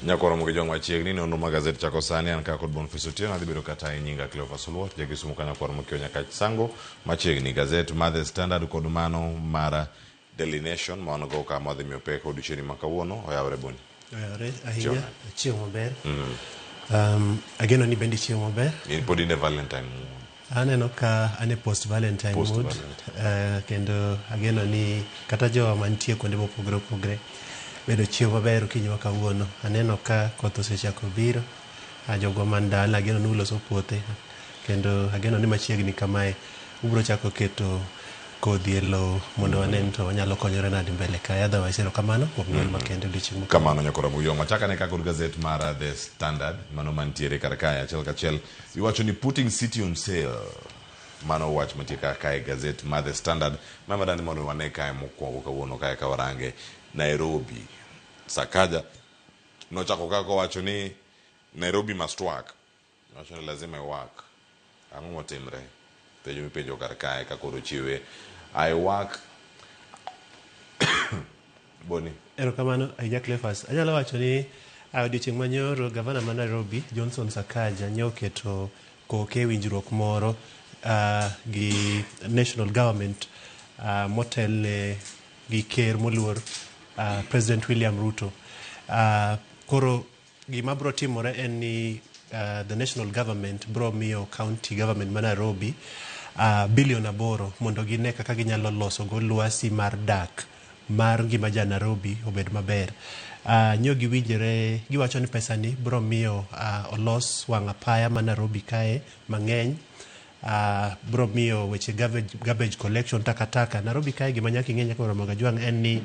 Nyakoro mugijong machiegni no magazet chako sani an kod Boniface Otieno adhi bedo kata nyinga Cleophas Oluoch jagisumu kanyakoro mokio nyaka sango machiegni gazet mar The Standard kod mano mar Daily Nation ma go ka madhi miopek odiochieng' ma kawuono oyawre Boni. Oyawre ahinya chieng' maber. Ageno ni bendi chieng' maber. In pod in Valentine. Aneno ka ane post Valentine mood kendo ageno ni kata jo mantie kuonde mopogore opogore bedo chieng' maber okinyi ma kawuono. Aneno ka koth osechako biro, jogo man dala ageno ni uloso puothe kendo ageno ni machiegni kamae ubiro chako keto kodhi e lowo mondo wanen to wanyalo konyore nadi mbele ka otherwise kamano kuom nyuol makende odiochieng' kamano nyakoro mugijong machaka ne kaka gazet mar The Standard mano mantiere kar kae achiel kachiel iwacho ni putting city on sale mano wach mantie kar kae gazet mar The Standard mama dani mondo wane kae mokwongo kawuono kae ka warange Nairobi Sakaja nochako kako wacho ni Nairobi must work wacho ni lazima iwak ang'o motimre penjo mipenjo kar kae ka koro chiwe I work Boni erokamano ahinya Cleophas. Anyalo wacho ni odiochieng' manyoro gavana ma Nairobi Johnson Sakaja ne oketo koke winjruok moro gi national government motelne gi ker moluor President William Ruto. Koro gima bro timore en ni the national government bro miyo county government ma Nairobi bilion 8 mondo gine kaka ginyalo loso go lwasi mar dak mar ngima ja Nairobi obed maber. Nyo giwinjore giwacho ni pesa ni bro miyo olos wang' apaya ma Nairobi kae mang'eny. Bro miyo weche garbage collection takataka Nairobi kae gima nyaka ing'e nyaka Ramagajwang' en ni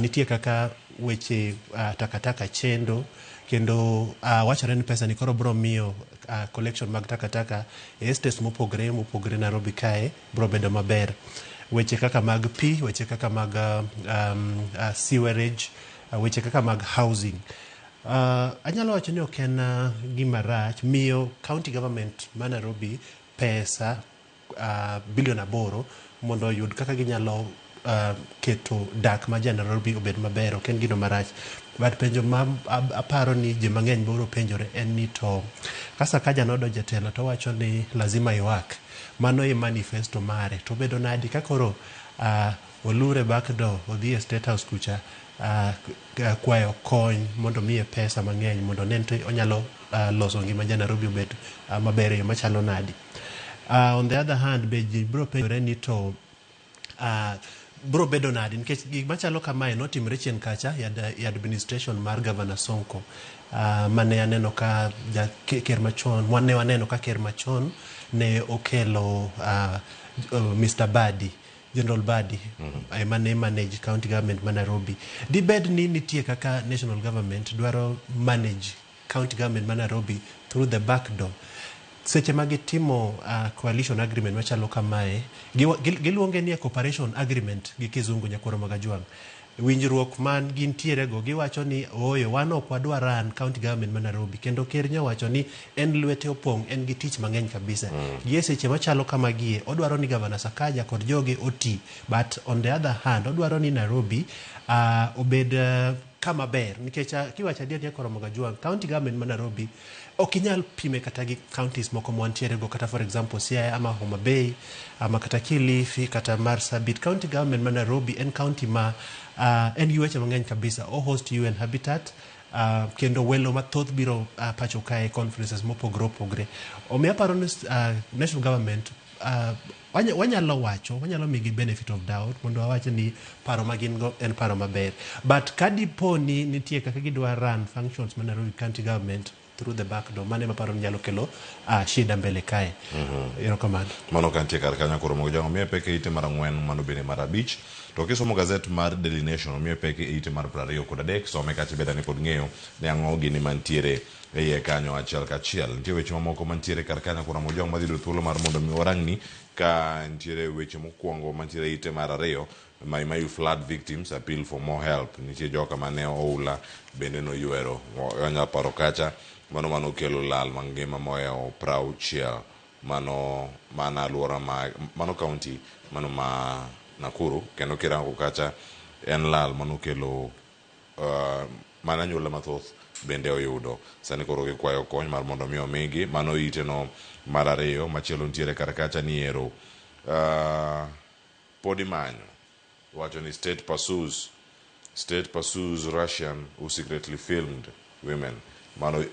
nitie kaka weche takataka chendo kendo wachore ni pesa ni koro bro miyo collection mag takataka estates mopogore Nairobi kae bro bedo maber. Weche kaka mag pi, weche kaka mag sewerage, weche kaka mag housing. Anyalo wacho ni ok en gima rach miyo county government ma Nairobi pesa bilion 8 mondo oyud kaka ginyalo keto dak ma ja Nairobi obed maber, ok en gino marach. But penjo ma aparo ni ji mang'eny boro penjore en ni to kasa Sakaja nodonjo e telo to wacho ni lazima iwak. Mano e manifesto mare to bedo nadi ka koro olure backdoor odhi e State House kucha kwayo kony mondo miye pesa mang'eny mondo nen to onyalo loso ngima ja Nairobi obed maber e yo machalo nadi. On the other hand be ji bro penjore ni to bro bedo nadi nikech gik machalo kamae notimre chien kacha ya administration mar Governor Sonko mane aneno ka ker machon waneno ka ker machon ne okelo Mr. Badi General Badi mane manage county government ma Nairobi. Dibed ni nitie kaka national government dwaro manage county government ma Nairobi through the back door. Seche magitimo coalition agreement machalo kamae giluonge ni cooperation agreement gi kizungu nyakoro Magajwang'. Winjruok man gintiere go giwacho ni oyo wan ok wadwa ran county government ma Nairobi kendo ker nyawacho ni en lwete opong' en gi tich mang'eny kabisa. Gie seche machalo kama gie odwaro ni Governor Sakaja kod joge oti, but on the other hand odwaro ni Nairobi obed kama ber nikech kiwacho adier nyakoro Magajwang' county government ma Nairobi ok inyal pime kata gi counties moko mwantiere go kata for example Siaya ama Homa Bay ama kata Kilifi kata Marsabit. County government ma Nairobi en county ma en gi weche mang'eny kabisa o host UN Habitat kendo welo mathoth biro pacho kae conferences mopogore opogore. Omiyo aparo ni national government wanyalo migi benefit of doubt mondo wawache ni paro magin go en paro maber, but kadipo ni nitie kaka gidwa run functions ma Nairobi county government through the back door mane maparo nyalo kelo shida mbele kae. Erokamano. Mano kantie kar kanyo koro Magajwang' miye peke ite mar 4 mano bende mar 5 to kisomo gazet mar Daily Nation miye peke ite mar 23 some kache beda ni kod ng'eyo ne ang'o gini mantiere e iye kanyo achiel kachiel. Nitie weche mamoko mantiere kar kanyo koro Magajwang' madhi do thuolo mar mondo mi warang'ni ka nitie weche mokwongo mantiere ite mar 2 Mayu flood victims appeal for more help. Nitie joka mane oula bende no yuero onyalo paro kacha mano kelo lal mangima moyo 60 mana alwora mano county mano ma Nakuru kendo kirango kacha en lal mano kelo mana anyuola mathoth bende oyudo sani koro gikwayo kony mar mondo mi omigi mano ite no mar ariyo. Machielo nitiere kar kacha ni ero podi manyo wacho ni state pursues Russian who secretly filmed women.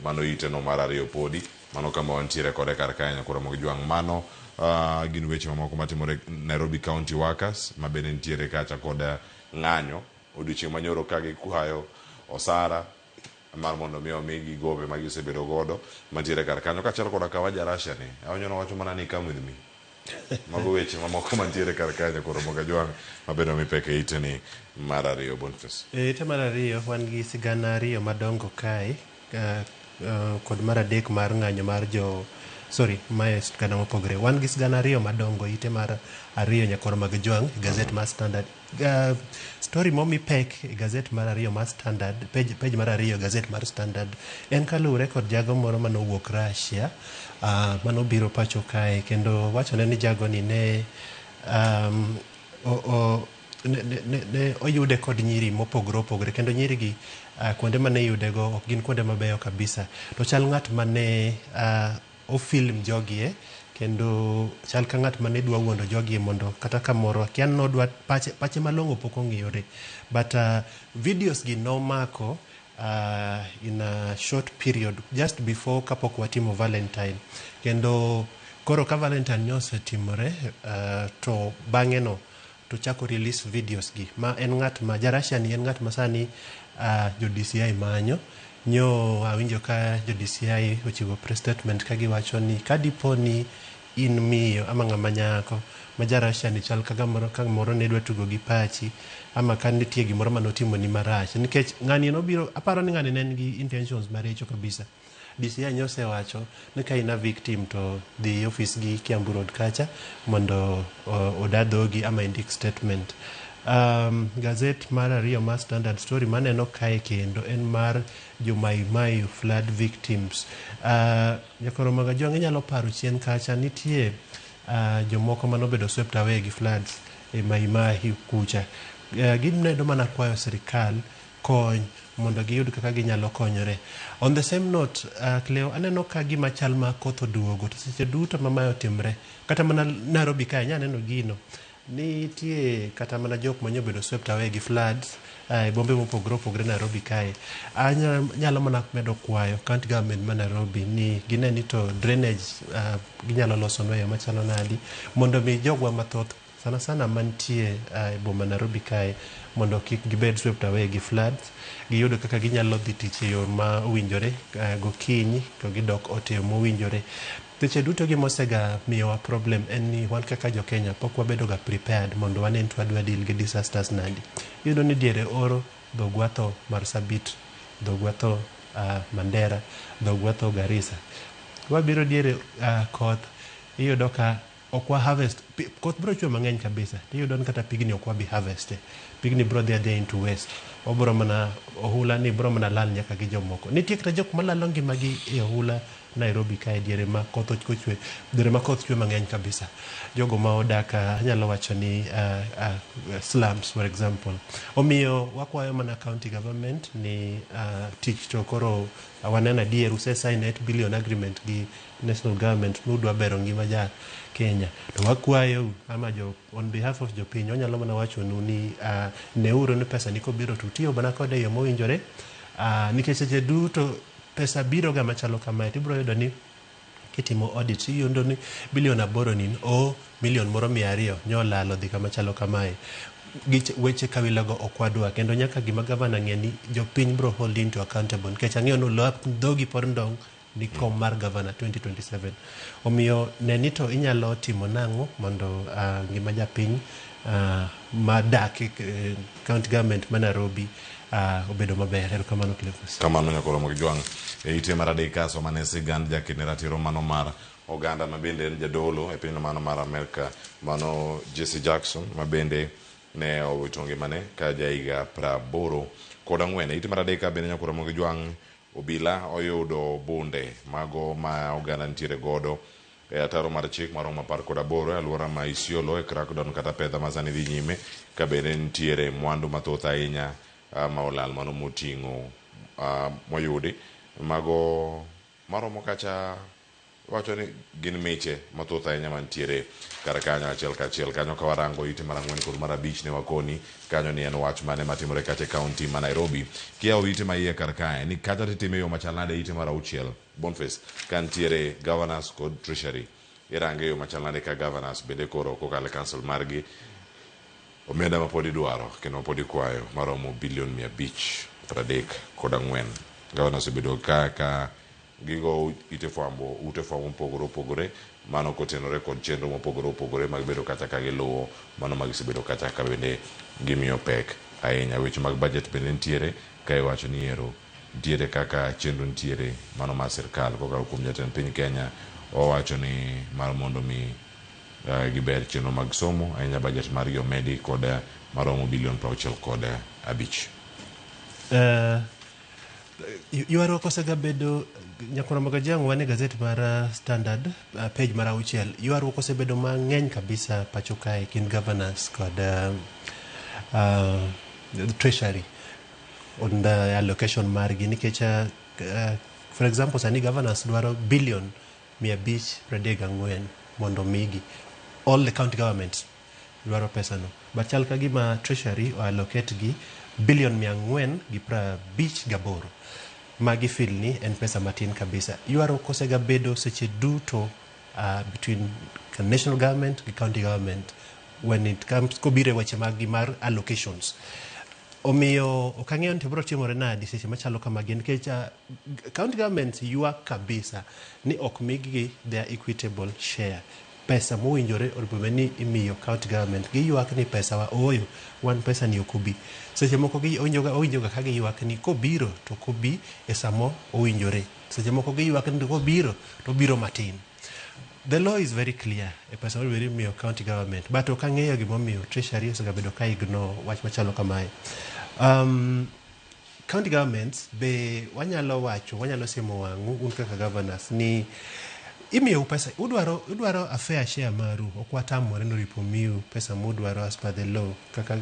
Mano ite no mar ariyo podi, mano kama wantiere kode kar kacha koro mo jwang' mano. Gin weche mamoko matimore Nairobi County Workers ma bende nitiere kacha koda ng'anyo odiochieng' manyoro ka gikwayo osara mar mondo mi omigi gope ma gisebedo godo mantiere kar kanyo kaachiel koda kawaja Russia ni aonyono wacho mana ni come with me. Mago weche mamoko mantiere kar kanyo koro moga jwang' mabedo mipeke ite ni mar ariyo Boniface. Ite mar ariyo wan gi sigana ariyo madongo kae kod mar adek mar ng'anyo mar mae sigana mopogore. Wan gi sigana ariyo madongo ite mar ariyo nyakoro mag jwang' gazet mar Standard. Story momi pek gazet mar ariyo mar Standard, page mar ariyo gazet mar Standard en kaluwore kod jago moro manowuok Russia manobiro pacho kae kendo wachone ni jago ni ne oyude kod nyiri mopogore kendo nyiri gi kuonde mane yudego ok gin kuonde mabeyo kabisa. To chal ng'at mane film jogie kendo chal ka ng'at mane dwa wuondo jogie mondo kata kamoro kian no dwa pache malong'o pok ong'iyore, but videos gi nomako in a short period just before kapok watimo Valentine, kendo koro ka Valentine nyosetimore to bang'e no to chako release videos gi ma en ng'at ma Russia ni en ng'at ma sani jo DCI manyo. Nyo awinjo ka jo DCI ochiwo press statement ka giwacho ni kadipo ni in miyo ama ng'ama nyako ma Russia ni chal ka moro ne dwa tugo gi pachi ama ka nitie gimoro manotimo ni marach, nikech ng'ani nobiro, aparo ni ng'ani ne gi intentions maricho kabisa. DCI nyose wacho ni ka ina victim to dhi office gi Kiambu Road kacha mondo odadhogi ama indik statement. Gazet mar ariyo mar Standard story maneno kae kendo en mar jo Mai flood victims. Nyakoro maga jwang' inyalo paro chien kacha nitie jomoko manobedo swept away gi floods e Mai kucha. Ginedo mana kwayo sirikal kony mondo giyud kaka ginyalo konyore. On the same note, Cleo, aneno ka gima chal ma koth oduogo to seche duto ma mae otimre kata mana Nairobi kae nyaneno gino nitie kata mana jok manyobedo swept away gi floods e bombe mopogore Nairobi kae. Nyalo mana medo kwayo county government ma Nairobi ni gine ni to drainage ginyalo loso no yo machalo nadi mondo mi jogwa mathoth sana mantie e boma Nairobi kae mondo kik gibed swept away gi floods, giyudo kaka ginyalo dhi tich e yo ma owinjore gokinyi to gidok ot e yo mowinjore. Seche duto gimosega miyowa problem en ni wan kaka jo Kenya pok wabedo ga prepared mondo wane wadwa deal gi disasters nadi. Iyudo ni diere oro dhogwa tho Marsabit, dhogwa tho Mandera, dhogwa tho Garissa. Wabiro diere koth iyudo ka okwa harvest, koth bro chwe mang'eny kabisa, iyudo ni kata pigni okwa bi harvest, pigni bro dhi into waste, obro mana ohula ni bro mana lal nyaka gi jomoko. Nitie kata jok malalo ngimagi e ohula Nairobi kae diere ma koth ochwe, diere ma koth chwe mang'eny kabisa. Jogo ma odaka anyalo wacho ni slums for example. Omiyo wakwayo mana county government ni tich to koro wanena dier use sign 8 billion agreement gi national government nudwa bero ngima ja Kenya. To wakwayo ama on behalf of jopiny onyalo mana wacho ni neuro ni pesa niko biro tutiyo bana kode yo mowinjore nikech seche duto pesa biro ga machalo kamae tibro yudo ni kitimo audit iyudo ni bilion 8 ni milion moro 200 nyolalo dhi kama chalo kamae. Weche kawilago okwadwa kendo nyaka gima gavana ng'e ni jopiny bro hold into accountable nikech ang'eyo no dhogi por ndong ni kom mar gavana 2027. Omiyo neni to inyalo timo nang'o mondo ngima japiny madak county government ma Nairobi obedo maber. Erokamano Cleophas. Kamano nyakoro mo jwang' e ite mar adek kaso mane sigand jakene ratiro mano mar oganda mabende en jadolo e piny mano mar Amerika mano Jesse Jackson mabende ne owito ngimane ka jaiga 84. Ite mar adek bende nyakoro mo jwang' obila oyudo bunde mago ma oganda ntiere godo e ataro mar chik maromo 18 e alwora ma Isiolo e Crackdown kata pedha masani dhi nyime ka bende ntiere mwandu mathoth ahinya ma olal mano moting'o moyudi mago maromo kacha wacho ni gin miche mathoth ahinya mantiere kar kanyo achiel kachiel kanyo ka warango ite mar ang'wen kod mar abich ne wakoni kanyo ni en wach mane matimore kacha kaunti ma Nairobi kiawo ite ma iye kar kae ni kacha titime yo machal nade ite mar auchiel Boniface ka ntiere governors kod treasury irange yo machal nade ka governors bende koro kokale council margi omenda ma pod idwaro kendo pod ikwayo maromo bilion 534 governors obedo ka gigo ute fwambo mopogore mano kotenore kod chenro mopogore opogore mag bedo kata ka giluwo mano magisebedo kata ka bende gimiyo pek ahinya weche mag budget bende ntiere ka iwacho ni ero ntiere kaka chenro ntiere mano mar sirkal kokalo kuom jatend piny Kenya owacho ni mar mondo mi giber chenro mag somo ahinya budget mar omedi kod maromo bilion 65. Yuaro kosebedo nyakoro magajang wane gazet mar Standard page mar auchiel yuaro kosebedo mang'eny kabisa pacho kae kin governors kod treasury on the allocation margi nikech for example sani governors dwaro bilion 534 mondo migi all the county governments dwaro pesa no but chal ka gima treasury o allocate gi bilion 458 magi feel ni en pesa matin kabisa yuaro kosega bedo seche duto between the national government and county government when it comes kobire weche magi mar allocations omiyo okang'eyo ni biro timore nadi seche machalo kamagi nikech county governments yua kabisa ni ok migi their equitable share pesa mowinjore orubeni imiyo county government giyuak ni pesa wa oyo wan pesa ni okubi seche moko owinjoga ka giyuak ni kobiro to kobi e samo owinjore seche moko giyuak ni kobiro to biro matin. The law is very clear e pesa orubeni imiyo county government but okang'eyo gimomiyo treasury osegabedo ka ignore wach machalo kamae. County governments be wanyalo siemo wang'u un kaka governors ni imiyo pesa udwaro a fair share maru okwatamore no ripomiu pesa mudwaro as per the law kaka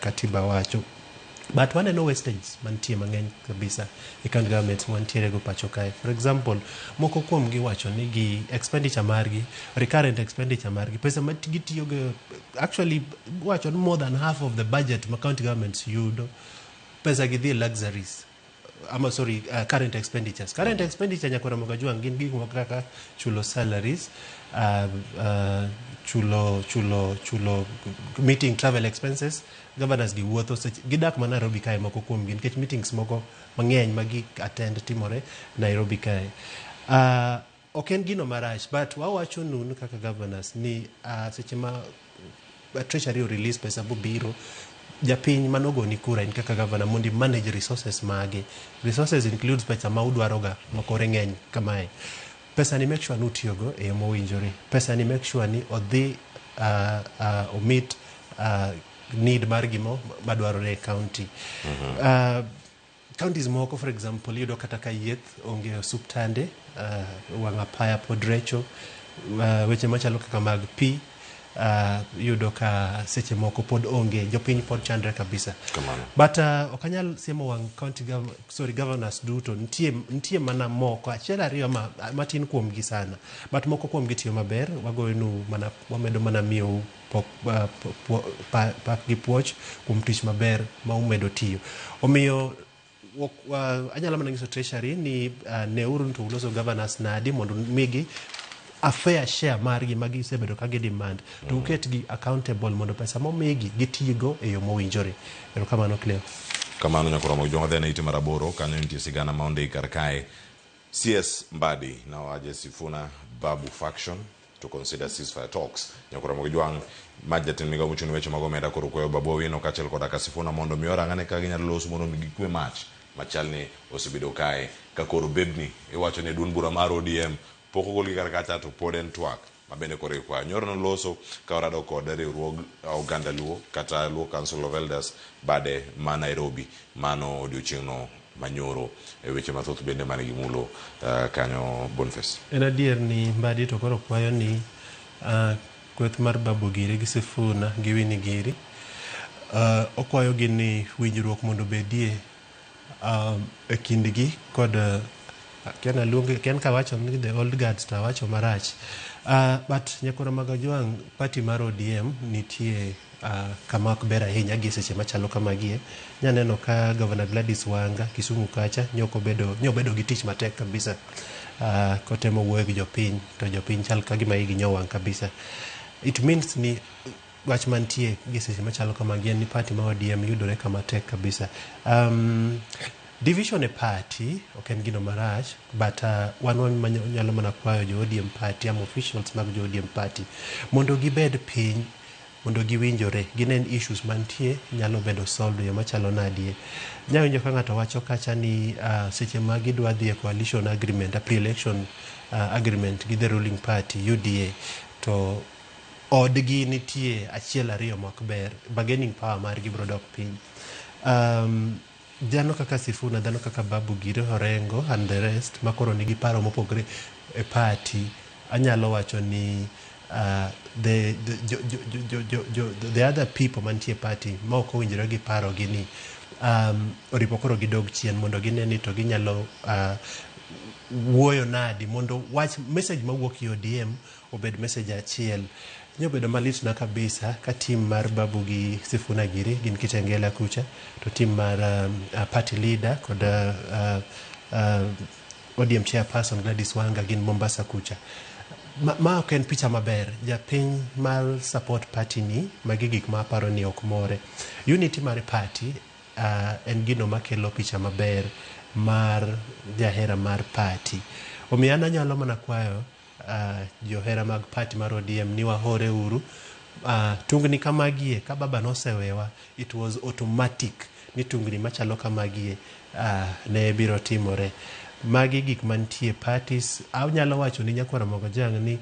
katiba wacho but waneno wastage mantie mang'eny kabisa e county government mantiere go pacho kae. For example moko kuom gi wacho ni gi expenditure margi recurrent expenditure margi pesa ma gitiyo go actually wacho more than half of the budget ma county governments yudo pesa gi dhi luxuries current expenditures. Current expenditure nyakora magajua ngin gik moko kaka chulo salaries, chulo meeting travel expenses, governors gi wuotho gidak ma Nairobi kae moko kuom gin nikech meetings moko mang'eny magi attend timore Nairobi kae. Ok en gino marach but wawacho nun kaka governors ni seche ma treasury release pesa biro japiny manogo ni kura in kaka governor mondi manage resources mage. Resources includes pesa ma udwaroga makore ng'eny kamae. Pesa ni make sure nutiyogo e yomo winjore. Pesa ni make sure ni odhi omit need mar gimo madwarore e county. Counties moko for example yudo kata ka yieth onge osuptande wang' apaya pod recho weche machalo kaka mag pi yudo ka seche moko pod onge jopiny pod chandre kabisa. But okanyal siemo wang' governors duto ntie mana moko achiel ariyo matin kuom gi sana but moko kuom gi tiyo maber wagoyonu mana wamedo mana miyo pak gi puoch kuom tich maber ma umedo tiyo omiyo anyalo mana nyiso treasury ni neuru to uloso governors nadi mondo migi a fair share margi magi sebedo ka gi demand to uket gi accountable mondo pesa momigi gitigo e yo mowinjore. Erokamano Cleo. Kamano nyakoro mo jonga dhene ite maraboro kanyo nitie sigana maonde kar kae CS Mbadi na waje Sifuna Babu faction to consider ceasefire talks. Nyakoro mo jwang majatin miga muchuni weche magomeda koro kwayo Babu Owino kachel koda ka Sifuna mondo miora ngane ka ginyalo loso mondo gikwe match machalni osebedo kae ka koro bedni iwacho ne duon bura mar ODM poko gol kar kacha to pod en twak mabende kore kwa nyorno loso ka orado kod riwruog Uganda Luo kata Luo Council of Elders bade ma Nairobi mano odiochieng'no manyoro e weche mathoth bende mane gimulo kanyo Boniface. En adier ni Mbadi to koro kwayo ni kweth mar Babu Giri gi Sifuna gi Winnie Giri okwayo gi ni winjruok mondo bedie e kindgi kod kian kawacho ni the old guards to wacho marach. But Nyakoro Magajwang' party mar ODM nitie kama ok ber ahinya gi seche machalo kamagie. Nyaneno ka Governor Gladys Wanga Kisumu kacha nyobedo gi tich matek kabisa kotemo wuoyo gi jopiny to jopiny chal ka gima igi nyowang' kabisa. It means ni wach mantie gi seche machalo kamagie ni party mar ODM yudore kama tek kabisa. Division e party ok en gino marach, but wan nyalo mana kwayo jo ODM party ama officials mag jo ODM party mondo gibed piny, mondo giwinjore, ginen issues mantie nyalo bedo solved yo machalo nadie. Nyawinjo ka ng'ato wacho kacha ni seche ma gidwa dhi e coalition agreement, a pre-election agreement gi the ruling party UDA, to odgi nitie achiel ariyo mok ber, bargaining power margi biro dok piny. Dhano kaka Sifuna, dhano kaka Babu Gire Orengo and the rest makoro nigi paro mopogre e party, anyalo wacho ni the other people mantie party ma ok owinjore gi paro gi ni oripo koro gidog chien mondo gineni to ginyalo wuoyo nadi mondo wach message mawuok e ODM obed message achiel. Nyobedo malit na kabisa ka team mar Babu gi Sifuna Giri gin Kitengela kucha, to team mar party leader kod ODM chairperson Gladys Wanga gin Mombasa kucha. Ma ok en picha maber. Japiny mar support party ni magi gik ma aparo ni ok more. Unity mar party en gino makelo picha maber mar jahera mar party. Omiyo an anyalo mana kwayo johera mag party mar ODM ni wahore uru. Tungni kamagie ka baba nosewewa, it was automatic ni tungni machalo kamagie ne biro timore. Magi gik mantie parties, anyalo wacho ni Nyakoro Magajwang' ni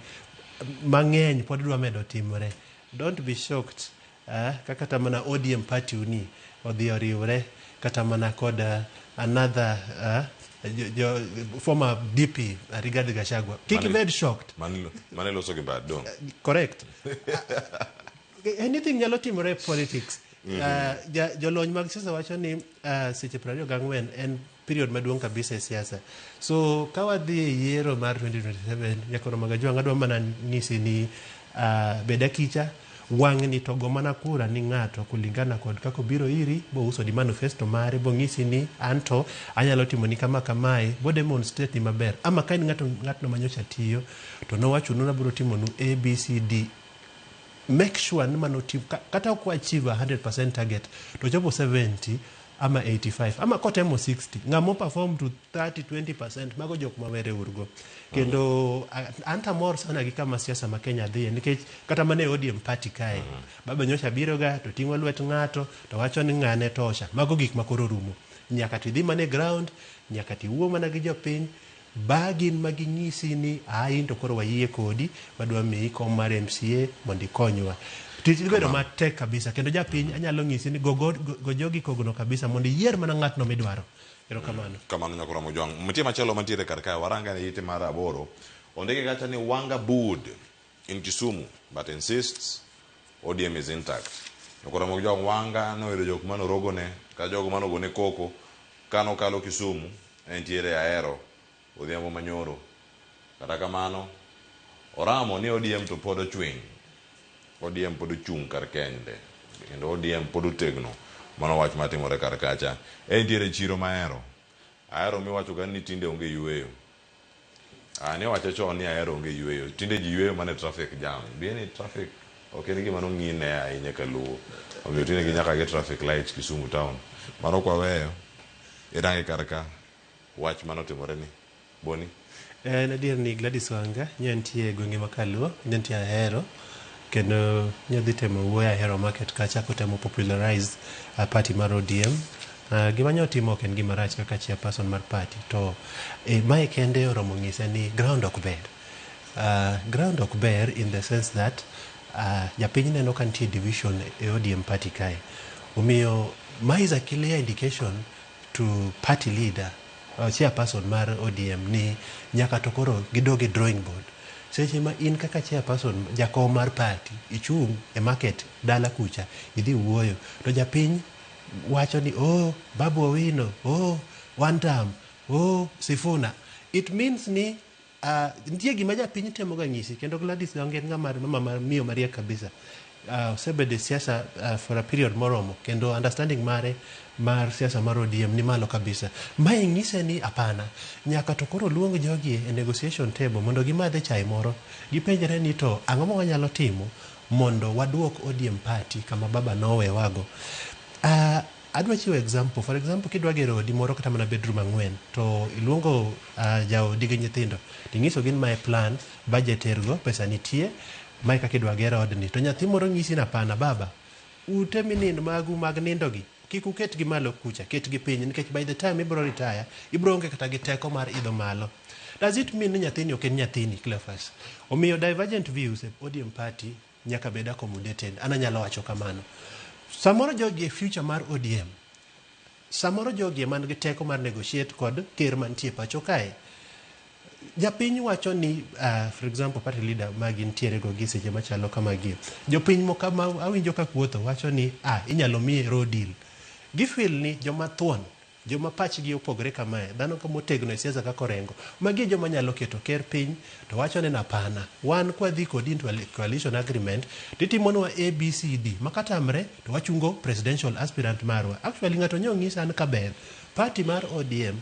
mang'eny pod dwa medo timore. Don't be shocked kata mana ODM party uni odhi oriwre kata mana kod another former DP Rigathi Gachagua. Kiki very shocked. Manelo so bad don't. Correct. Anything nyalo timore politics. Jolony mag siasa wacho ni seche 24 en period maduong' kabisa e siasa. So kawadhi e yiero mar 2027, Nyakoro Magajwang' adwa mana nyisi ni beda kicha wang'ni to go mana kura ni ng'ato kulingana kod kako biro iri bo uso di manifesto mare bo ng'isi ni anto anyalo timo ni kama kamae bo demonstrate ni maber ama kain ng'atno manyocha tiyo to nowacho nuna biro timo nu ABCD. Make sure ni mano tim kata kwa achieve 100% target to chopo 70 ama 85 ama kotemo 60 ngamo perform to 30-20% mago jok mawere urgo kendo anta mor sana gi kama siasa ma Kenya dhie nikech kata mane ODM party kae baba nyocha biro ga to ting'o lwet ng'ato to wacho ni ng'ane tosha. Mago gik makoro rumo, nyaka tidhi mane ground, nyaka tiwuo mana gi jopiny bagin maginyisi ni to koro wayie kodi wadwa miyi kom mar MCA mondo ikonywa. Tich bedo matek kabisa kendo japiny anyalo ng'isi ni gojogi kogno kabisa mondo yier mana ng'atno midwaro. Kamano Nyakoro Magajwang'. Mtie machielo mantiere kar kae waranga ne ite mar 8 ondike kacha ni Wanga booed in Kisumu but insists ODM is intact. Nyakoro Magajwang' Wanga noero jok mano rogone ka jogo mano gone koko kano kalo Kisumu entiere Ahero odhiambo manyoro. Kata kamano oramo ni ODM to pod ochwing, ODM pod ochung' kar kende kendo ODM pod otegno. Mano wach matimore kar kacha. Entiere chiro ma Ahero miwacho ga ni tinde onge yweyo. Ne wacho chon ni Ahero onge yweyo, tinde ji yweyo mane traffic jam. Bien traffic ok en gima nong'ine ahinya kaluwo, omiyo tinde ginyaka ge traffic lights Kisumu town. Mano kwa weyo irange kar ka wach manotimore ni Boni. Adier ni Gladys Wanga nyantie gwenge makaluo, nyantie Ahero kendo nyadhi temo wuoyo Ahero market kacha kotemo popularize party mar ODM. Gima nyotimo ok en gima rach kaka chairperson mar party to mae kende oromo ng'ise ni ground ok ber. Ground ok ber in the sense that japiny neno ka nitie division e ODM party kae. Omiyo ma is a clear indication to party leader chairperson mar ODM ni nyaka to koro gidoge drawing board. Seche ma in kaka chairperson jakom mar party ichung e market dala kucha idhi wuoyo to japiny wacho ni Babu Owino, one term, Sifuna. It means ni nitie gima japiny temo ga nyisi, kendo Gladys onge ng'ama mama miyo mariek kabisa. Osebede siasa for a period moromo, kendo understanding mare mar siasa mar ODM ni malo kabisa. Mae ng'ise ni apana, nyaka to koro luong jogi e negotiation table mondo gimadhe chai moro, gipenjre ni to ang'o ma wanyalo timo mondo waduok ODM party kama baba nowewago. Adwa chiwo example. For example, kidwa gero odi moro kata mana bedroom 4 to iluongo jaodi gi nyithindo, ting'iso gin mae plan, budget ergo, pesa nitie, mae kaka idwa gero odni. To nyathi moro ng'isi na pana, baba, ute minindo magu mag nindo gi kik uket gi malo kucha, ket gi piny, nikech by the time ibro retire, ibro onge kata gi teko mar idho malo. Does it mean ni nyathini ok en nyathini, Cleophas? Omiyo divergent views e ODM party nyaka bed accommodated. Ananyalo wacho kamano. Samoro jogi e future mar ODM. Samoro jogi man gi teko mar negotiate kod ker mantie pacho kae. Japiny wacho ni, for example, party leader magi ntiere go gi seche machalo kamagi. Jopiny moko ma awinjo ka kuotho wacho ni, inyalo miye road deal. Gifeel ni joma thuon, joma pachgi opogre kamae, dhano ka motegno e siasa kako rengo, magi joma nyalo keto ker piny, to wacho ni napana. Wan kwa dhi kod into coalition agreement, titimonwa ABCD, makatamre, to wachungo presidential aspirant marwa. Actually, ng'ato nyong'isa an kaber, party mar ODM,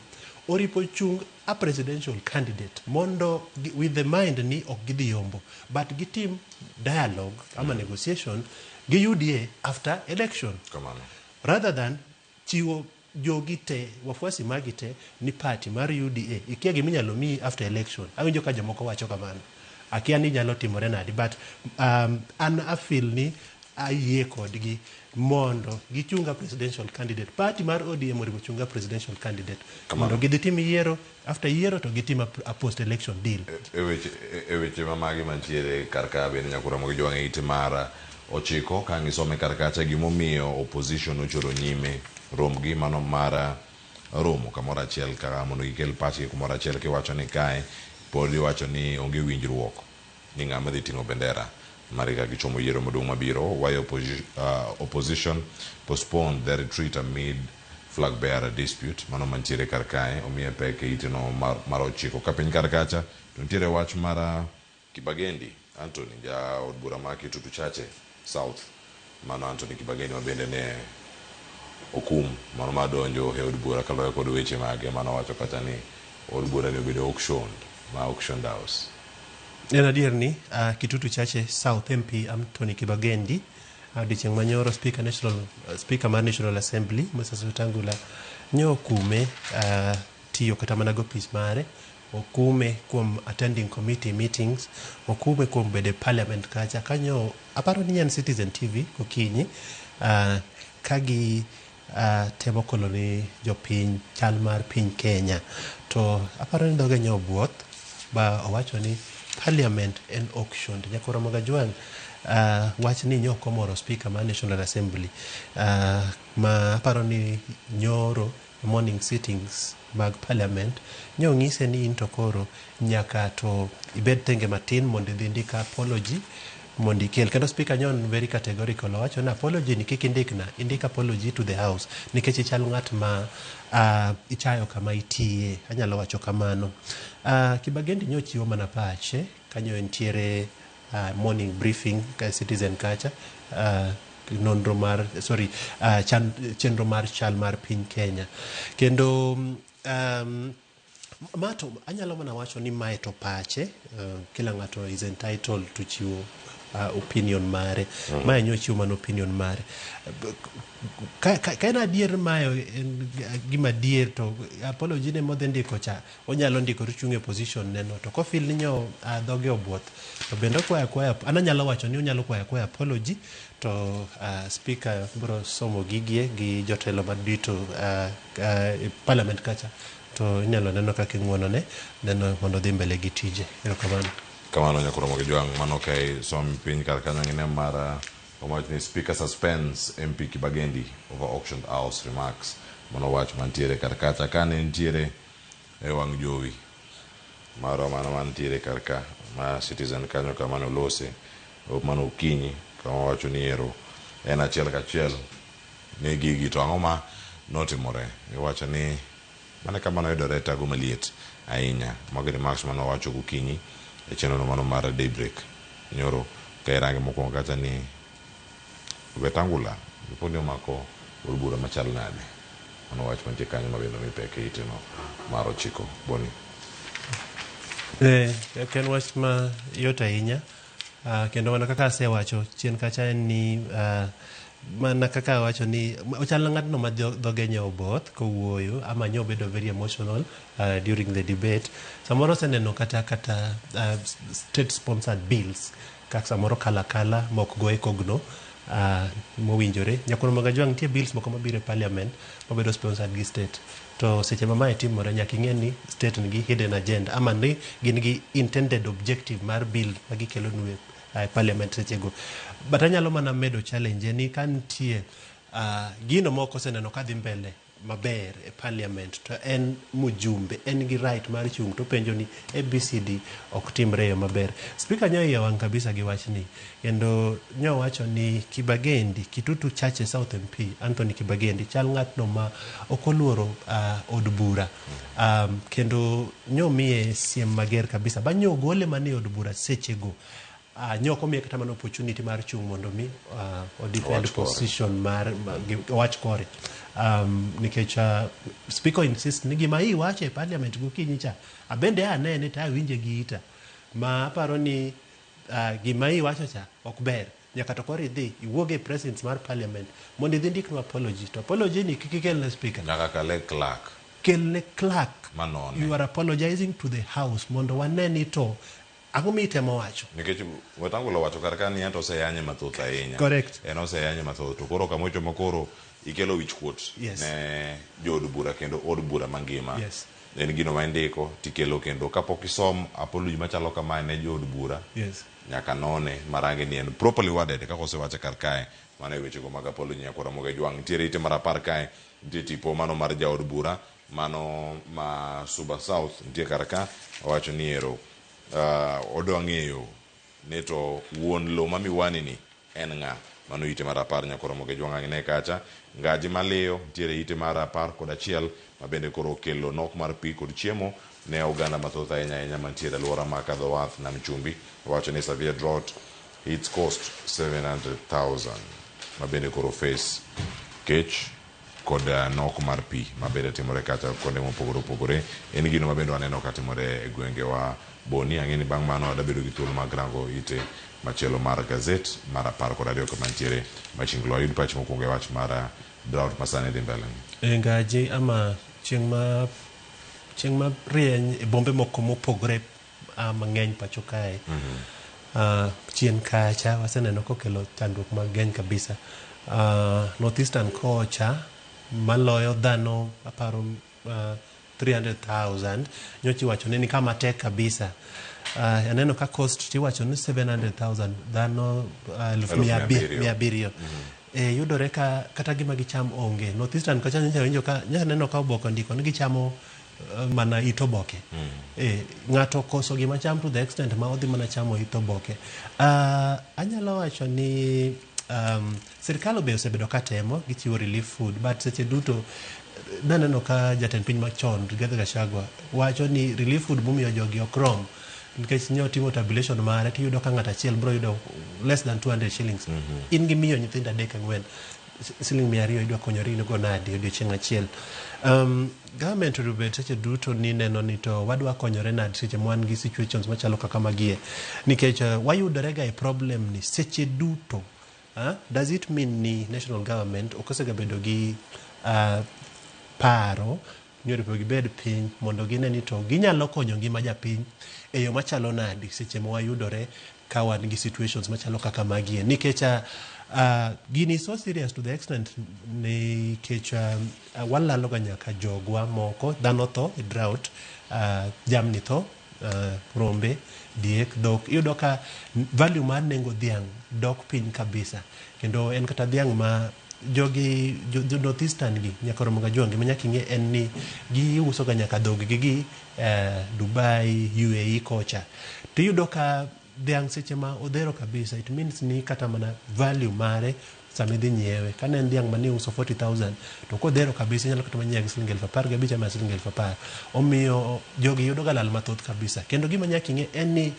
oripo chung a presidential candidate, mondo with the mind ni ok gidhi yombo, but gitim dialogue, ama negotiation, gi UDA after election. Come on. Rather than chiwo jogi te, wafuasi magi te, ni party mar UDA, ikia giminyalo mi after election. Awinjo ka jomoko wacho kamano. Akia ni nyalo timore nadi, but an afil ni ayie kodgi mondo gichunga presidential candidate. Party mar ODM oribo chunga presidential candidate. Mondo gitim yiero, after yiero to gitim a post election deal. Eweche mamagi mantiere karka bende nyakura mogi jwang'e ite mara ochiko kangi some karkacha gimomiyo opposition ochoro nyime romgi mano mara romo kamoro achiel kaka mondo gikel pachgi kumoro achiel, kiwacho ni kae pod iwacho ni onge winjruok ni ng'ama dhi ting'o bendera mari ka gichomo yiero maduong' mabiro. Why opposition postponed their retreat amid flag bearer dispute, mano mantiere karkae omiye pek e iteno mar ochiko. Ka piny karkacha to nitiere wach mara Kibagendi Anthony, ja od bura ma Kitutu Chache South, mano Anthony Kibagendi mabende ne okum mano madonjo e od bura kaluwore kod weche mage, mano wacho kata ni od bura ni obedo auctioned house. En adier ni Kitutu Chache South MP Anthony Kibagendi odiochieng' manyoro speaker mar National Assembly Moses Wetangula nyo kume tiyo kata mana gopis mare, okume kuom attending committee meetings, okume kuom bede parliament kacha. Kanyo aparo ni nyan Citizen TV kokinyi kagi temo koloni jopiny chal mar piny Kenya, to aparo ni dhoge nyobuoth ba owacho ni parliament en auctioned. Nyakoro Mogajwang' wach ni nyoko moro speaker mar National Assembly ma aparo ni nyoro morning sittings mag parliament nyo ng'ise ni into koro nyaka to ibed tenge matin mondo idhi ndika apology mondo ikel. Kendo speaker nyon very categorical owacho na apology ni kik indikna, indik apology to the house nikech ichal ng'at ma ichayo kama itiye. Anyalo wacho kamano. Kibagendi nyo chiwo mana pache kanyo entiere morning briefing ka Citizen kacha nonro mar chenro mar chal mar piny Kenya. Kendo mato anyalo mana wacho ni mae to pache, kila ng'ato is entitled to chiwo opinion mare. Mae nyo chiwo mana opinion mare. Ka en adier mae gima dier to apology ne modhe ndiko cha onyalo ndiko richunge position neno, to kofil ni nyo dhoge obuoth to bende kwaya ananyalo wacho ni onyalo kwaya apology to speaker bro somo gigie gi jotelo madito parliament kacha, to inyalo neno kaka ng'uono ne neno mondo dhi mbele gi tije. Kamano Nyakuro Mogijwang', mano kai som piny kar kanyo ng'ine mara omach ni speaker suspends MP Kibagendi over auctioned house remarks. Mano wach mantiere kar kacha kane ntiere e wang' jowi maro mano mantiere kar ka ma Citizen kanyo kamano lose mano okinyi kama wacho ni ero en achiel kachiel ne gigi to ang'o ma notimore. Iwacho ni mane kamano yudore tago maliet ahinya. Magi remarks mano wacho gokinyi e chenro mano mar Daybreak nyoro ka irange mokwongo kacha ni Wetangula ripodi omako od bura machal nade. Mano wach mantie kanyo mabendo mi peke iteno mar 9 Boni. Ken wach ma yot ahinya kendo mana kaka asewacho chien kacha ni mana kaka wacho ni ochal ng'atno ma dhoge nyo oboth kowuoyo ama nyo bedo very emotional during the debate. Samoro seneno kata state sponsored bills kaka samoro kala mok go e kogno mowinjore. Nyakoro Magajwang nitie bills moko mabiro e parliament mabedo sponsored gi state. To seche ma mae timore nyaka ing'e ni state nigi hidden agenda ama ni gin gi intended objective mar bill ma gikelo nwe parliament sechego. But anyalo mana medo challenge ni ka nitie gino moko seneno ka dhi mbele maber e parliament to en mujumbe en gi right mar chung to penjo ni ABCD ok timre yo maber. Speaker nyo iya wang kabisa gi wachni kendo nyo wacho ni Kibagendi Kitutu Chache South MP Anthony Kibagendi chal ng'atno ma okoluoro od bura kendo nyo miye siem mager kabisa ba nyo gole mane od bura sechego. Nyoko miye kata mana opportunity mar chung mondo mi o defend position mar wach kore nikech speaker insist ni gima hii wache parliament gokinyi cha abende anene ta winje gi ita ma aparo ni gima hii wacho cha ok ber nyaka to kore dhi iwoge presence mar parliament mondo idhi ndik no apology to apology ni kikelne speaker nyaka kale clerk kelne clerk manone you are apologizing to the house mondo waneni to ang'o mitemo wacho nikech Wetangula wacho kar ni ento oseyanye mathoth ahinya. Correct. En oseyanye mathoth to koro kamocho makoro ikelo wich kuot ne jood bura kendo od bura mangima. Yes. En gino ma indiko tikelo kendo kapok isom apology machalo kama ne jood bura. Yes. Nyaka none marange ni en properly worded kaka osewache kar kae mano weche go mag apology nyakora Magajwang ntiere ite mar 10 kae nitie tipo mano mar jaod bura mano ma Suba South nitie kar ka wacho ni ero odwa ng'eyo ne to wuon lo mamiwani ni en ng'a mano ite mar 10 nyakoro Magajwang ang'ine kacha ngaji maliyo ntiere ite mar 11 mabende koro kelo nok mar pi kod chiemo ne oganda mathoth ahinya mantiere alwora ma kadho wath nam chumbi wacho ni severe drought its cost 700,000 mabende koro face kech kod nok mar pi mabende timore kacha konde mopogore opogore en gino mabende waneno katimore e gwenge wa Boni ang'eni bang' mano adabedo gi thuolo mag rango ite machielo mar gazet mar 12 kama ntiere machinglo ayud pach mokwongo e wach mar drought masane dhi mbele ngaji ama chieng' ma rieny e bombe moko mopogore mang'eny pacho kae chien kacha waseneno kokelo chandruok mang'eny kabisa northeastern kocha maloyo dhano aparo 300,000 nyochi wacho ni kama tek kabisa aneno ka cost tiwacho ni 700,000 dhano 1,700 yudore ka kata gima gicham onge northeastern kacha winjo ka neno ka oboko ndiko ni gichamo mana itoboke ng'ato koso gima cham to the extent ma odhi mana chamo itoboke anyalo wacho ni sirkal be osebedo ka temo gichiwo relief food but seche duto naneno ka jatend piny machon Rigathi Gachagua wacho ni relief food momiyo jogi ok rom nikech nyo timo tabulation mare tiyudo ka ng'at achiel bro yudo less than 200 shillings in gi miyo nyithindo 3-4 siling 200 idwa konyori go nadi odiochieng' achiel government rubet seche duto ni neno ni to wadwa konyore nadi seche mwan gi situations machalo kaka magie nikech wayudore ga e problem ni seche duto does it mean ni national government okosega bedo gi paro ni oripo gibed piny mondo gine ni to ginyalo konyo ngima japiny e yo machalo nadi seche ma wayudore ka wan gi situations machalo kaka magie nikech gini so serious to the extent nikech walalo ga nyaka jogwa moko dhano tho e drought jamni tho rombe diek dhok iyudo ka value mar nengo dhiang' dok piny kabisa kendo en kata dhiang' ma jogi northeastern gi nyaka Magajwang gima nyaka ing'e en ni giuso ga nyaka dhog gi Dubai UAE kocha tiyudo ka dhiang' seche ma odhero kabisa it means ni kata mana value mare sama idhi nyiewe. Kane en dhiang' mane uso 40,000 to kodhero kabisa inyalo kata manyiewe gi siling 15,000 ama siling 10,000. Omiyo jogi yudo ga lal mathoth kabisa. Kendo gima nyaka ing'e en ni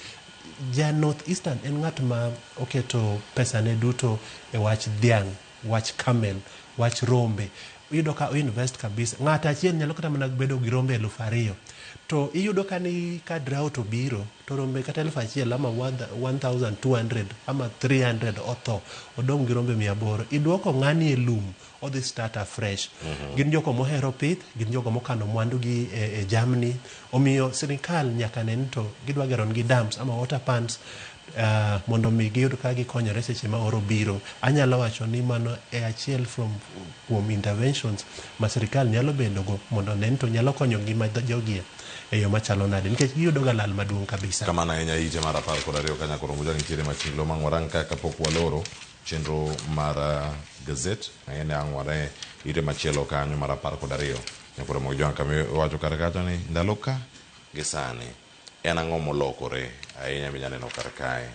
ja North Eastern en ng'at ma oketo pesane duto e wach dhiang', wach camel, wach rombe. Iyudo ka o invest kabisa. Ng'ato achiel nyalo kata mana bedo gi rombe 2,000. To iyudo ka ni ka drought obiro to rombe kata 1,000 ama 1,200 ama 300 otho, odong' gi rombe 800. Iduoko ng'ani e lum, odhi start afresh. Gin jogo mohero pith, gin jogo mokano mwandu gi e jamni. Omiyo sirikal nyaka nen to gidwa gero gi dams ama water pans mondo mi giyud ka gikonyore seche ma oro biro. Anyalo wacho ni mano e achiel kuom interventions ma sirikal nyalo bedo go mondo nen to nyalo konyo ngima jogie e yo machalo nade, nikech giyudo ga lal maduong' kabisa. Kamano ahinya ite mar 12 kanyakoro mujang nitiere machilo mang'warang ka kapok waloro chenro mar gazet aene ang'ware ite machielo kanyo mar 12 nyakoro mujang kami wacho kar kacha ni ndalo ka gi sani en ang'o molokore ahinya minyaneno kar kae.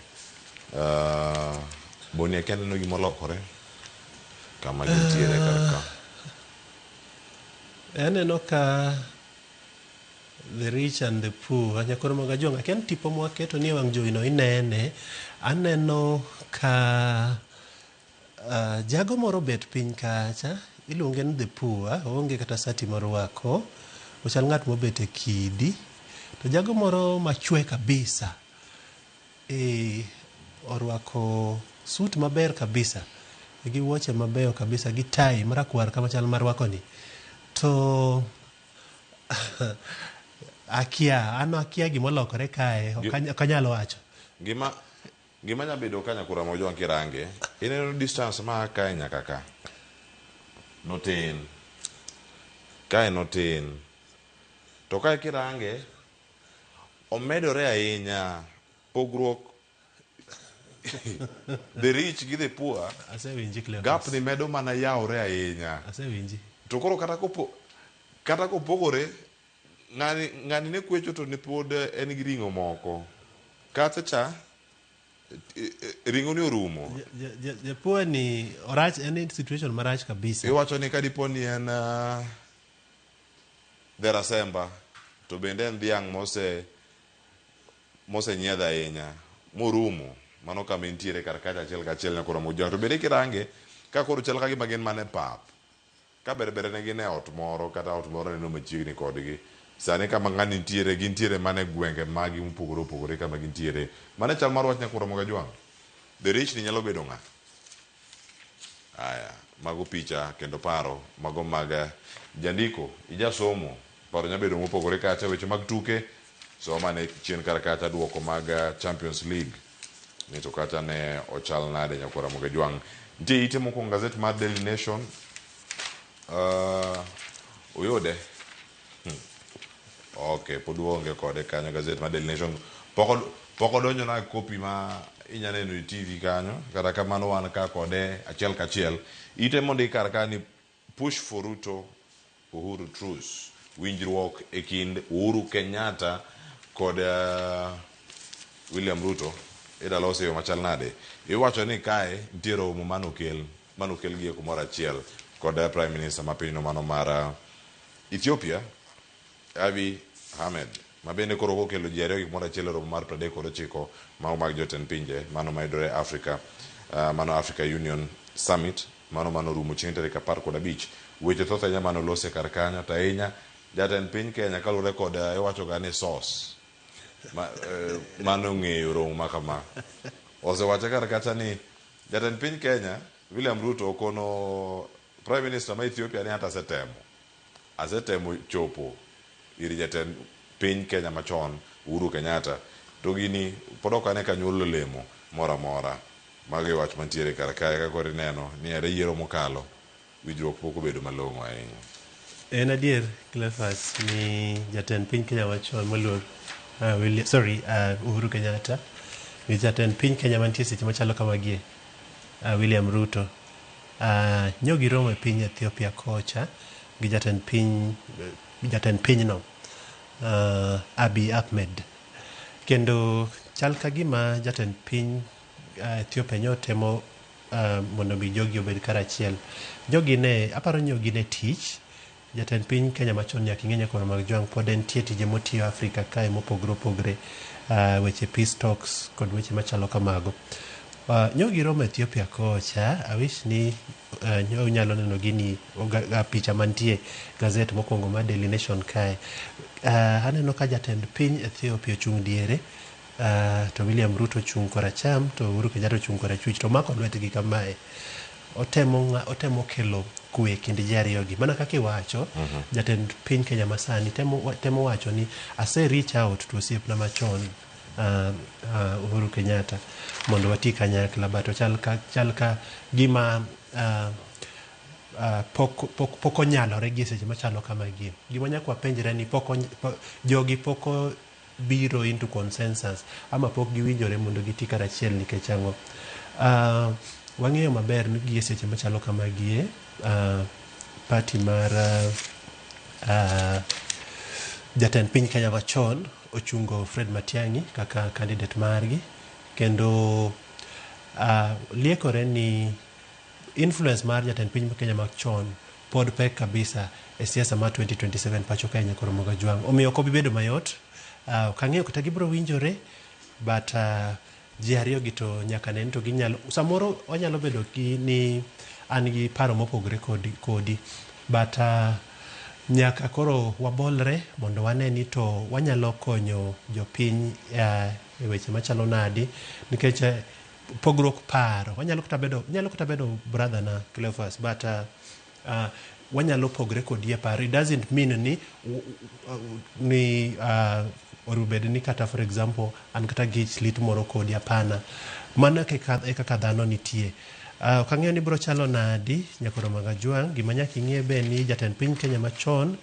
Boni eke neno gimolokore kama gintiere kar ka? Aneno ka the rich and the poor nyakoro Magajong aken tipo mwaketo ni wang' jowi no inene. Aneno ka jago moro bet piny kacha iluonge ni the poor, onge kata sati morwako, ochal ng'at mobet e kidi. To jago moro machwe kabisa orwako suit maber kabisa gi wuoche mabeyo kabisa gi tai marakwar kama chal marwako ni. To akia gimolokore kae, ok anyalo wacho. Gima nyabedo ka nyakura mojwang' kirange ineno distance ma kae nyaka ka notin kae notin to kae kirange omedore ahinya pogruok the rich gi the poor. Asewinji Cleophas. Gap ni medo mana yawre ahinya. Asewinji. To koro kata kopogore ng'ani ne kwecho to ne pod en gi ring'o moko kata cha ring'o ni orumo. Japuo ni orach, en situation marach kabisa. Iwacho ni kadipo ni en Dherasemba to bende en dhiang' mose nyiedho ahinya morumo, mano kama intiere kar kacha achiel kachiel nyakoro mojwang'. To bende kirange ka koro chal ka gima gin mane pap ka berbere ne gin e ot moro kata ot moro neno machiegni kodgi. Sani kama ng'ani nitiere gintiere mane gwenge magi mopogore opogore kama gintiere. Mane chal mar wach nyakoro Magajwang'. The rich ni nyalo bedo ng'a? Aya, mago picha kendo paro mago mag jandiko ijasomo, paro nyabedo mopogore kacha weche mag tuke soma ne chien kar kacha duoko mag Champions League ni to kacha ne ochal nade nyakoro Magajwang'. Nitie ite moko gazet mar Daily Nation uyude okay, pod uonge kode kanyo gazet mar Daily Nation pok odonjo na kopi ma inya neno e TV kanyo, kata kamano wan ka kode achiel kachiel. Ite mondi kar ka ni push for Ruto Uhuru truce, winjruok e kind Uhuru Kenyatta kod William Ruto idalose yo machal nade. Iwacho ni kae nitiere romo manokel gi kumoro achiel kod Prime Minister ma pinyno mano mar Ethiopia Abiy Ahmed, ma bende koro kokelo ji ariyo gimoro achiel e romo mar 39 mao mag jotend pinje mano mayudore Africa, mano Africa Union Summit mano rumo chieng' tarik 15. Weche thoth ahinya mano lose kar kanyo to ahinya jatend piny Kenya kalure kod iwacho ga ni source mano ng'eyo romo ma kama osewacho kar kacha ni jatend piny Kenya William Ruto okono Prime Minister ma Ethiopia ni hata asetemo chopo ir jatend piny Kenya machon Uhuru Kenyatta to gini pod ok ane ka nyuolo lemo mora mora. Magi wach mantiere kar kae ka kori neno ni ere yiero mokalo winjruok pok obedo malong'o ahinya. En adier Cleophas ni jatend piny Kenya machon moluor Uhuru Kenyatta ni jatend piny Kenya mantie seche machalo kamagie William Ruto nyogi romo e piny Ethiopia kocha gi jatend pinyno Abiy Ahmed, kendo chal ka gima jatend piny Ethiopia nyotemo mondo mi jogi obed karachiel. Jogi ne aparo ni jogi ne tich jatend piny Kenya machon nyaka ing'e Nyakoro Magjwang' pod entie tije motiyo Afrika kae mopogore opogore, weche peace talks kod weche machalo kamago. Nyogi romo Ethiopia kocha, awish ni unyalo neno gini picha mantie gazet mokwongo mar Daily Nation kae. Aneno ka jatend piny Ethiopia ochung' diere, to William Ruto ochung' koracham, to Uhuru Kenyatta ochung' korachwich, to mako lwetgi kamae. Otemo kelo kwe kind ji ariyogi. Mana kaka iwacho, jatend piny Kenya masani temo wacho ni ase reach out to osiepna machon, Uhuru Kenyatta, mondo wati kanyakla, but chal ka gima pok onyalore gi seche machalo kamagi. Gima nyaka wapenjre ni jogi pok biro into consensus ama pok giwinjore mondo giti karachiel nikech ang'o. Wang'eyo maber ni gi seche machalo kamagi party mar jatend piny Kenya machon ochungo Fred Matiang'i kaka candidate margi, kendo liekore ni influence mar jatend piny Kenya machon pod pek kabisa e siasa mar 2027 pacho kae Nyakoro Magjwang'. Omiyo ok obi bedo mayot, kang'eyo kata gibiro winjore, but ji ariyogi to nyaka nen to ginyalo, samoro wanyalo bedo ni an gi paro mopogore kodi, but nyaka koro wabolre mondo wane ni to wanyalo konyo jopiny e weche machalo nadi, nikech pogruok paro nyalo kata bedo brother na Cleophas, but wanyalo pogre kodi e paro. It doesn't mean ni orubed ni kata for example an kata gich lit moro kodi, apana. Mana kaka dhano nitie. Kang'eyo ni bro chalo nadi Nyakoro Magjwang', gima nyaka ing'e be ni jatend piny Kenya machon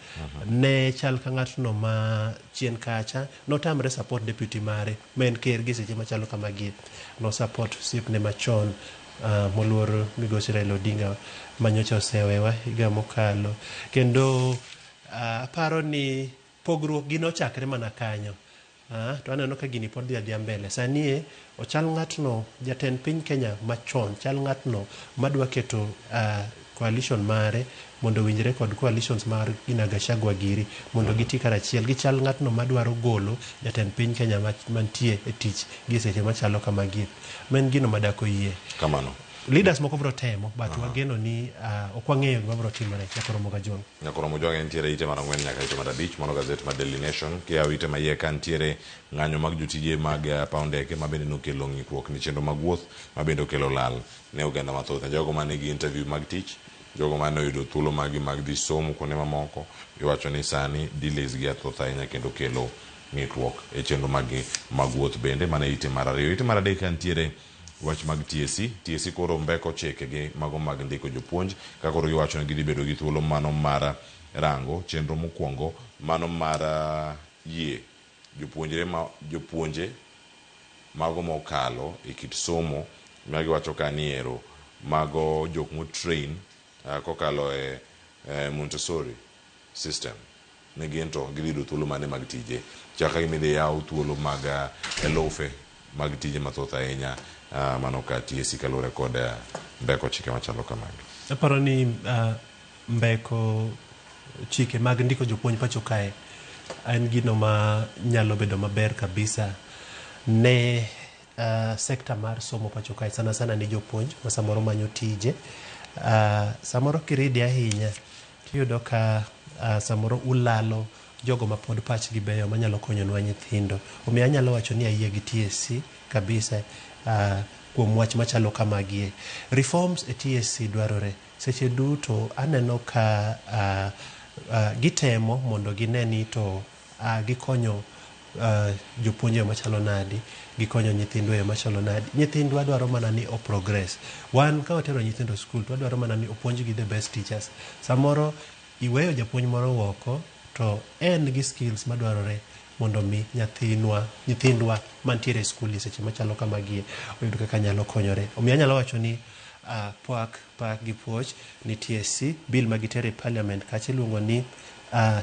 ne chal ka ng'atno ma chien kacha notamre support deputy mare men ker gi seche machalo kamagi, no support siepne machon moluor migosi Raila Odinga manyocha osewewa higa mokalo, kendo aparo ni pogruok gi nochakre mana kanyo. To aneno ka gini pod dhi mbele. Sani ochal ng'atno jatend piny Kenya machon, chal ng'atno madwa keto coalition mare mondo winjre kod coalitions mar Gina Gachagua giri mondo giti karachiel. Gichal ng'atno madwaro golo jatend piny Kenya mantie e tich gi seche machalo kamagi. Men gino madako yie. Kamano. Leaders moko bro temo, but wageno ni ok wang'eyo gima bro timore Nyakoro Magjwang'. Nyakoro Magjwang' entiere ite mar 4 nyaka ite mar 5, mano gazet mar Daily Nation. Kia ite ma iye ka ntiere ng'anyo mag jotije mag paw ndeke ma bende nokelo ng'ikruok ni chenro mag wuoth ma bende okelo lal ne oganda mathoth. Jogo ma nigi interview mag tich, jogo ma ne oyudo thuolo mag dhi somo kuonde mamoko, iwacho ni sani delays gi athoth ahinya kendo kelo ng'ikruok e chenro mag wuoth bende. Mana ite mar 2. Ite mar 3 ka ntiere wach mag TSC koro mbeko chike gi mago mag ndiko jopuonj, ka koro giwacho ni gidhi bedo gi thuolo mano mar rango chenro mokwongo, mano mar yie jopuonje mago mokalo e kit somo ma giwacho ka niero mago jok mo train kokalo e Montessori system ne gento gidhi yudo thuolo mane mag tije, chaka gimidhi yaw thuolo mag elofe mag tije mathoth ahinya. Mano ka TSC kalure kod mbeko chike machalo kamagi. Aparo ni mbeko chike mag ndiko jopuonj pacho kae en gino ma nyalo bedo maber kabisa ne sekta mar somo pacho kae, sana ni jopuonj ma samoro manyo tije. Samoro kiridi ahinya tiyudo ka samoro ulalo jogo ma pod pachgi beyo manyalo konyo nyithindo. Omiyo anyalo wacho ni ayie gi TSC kabisa kuom wach machalo kamagi. Reforms e TSC dwarore seche duto. Aneno ka gitemo mondo gineni to gikonyo jopuonje machalo nadi, gikonyo nyithindwa machalo nadi. Nyithindwa dwaro mana ni o progress. Wan ka watero nyithindo school to dwaro mana ni opuonj gi the best teachers. Samoro iweyo japuonj moro woko to en gi skills madwarore mondo mi nyithindwa mantiere skuli seche machalo kamagi oyud kaka nyalo konyore. Omiyo anyalo wacho ni pak gi puoch ni TSC bill magitere parliament kache luongo ni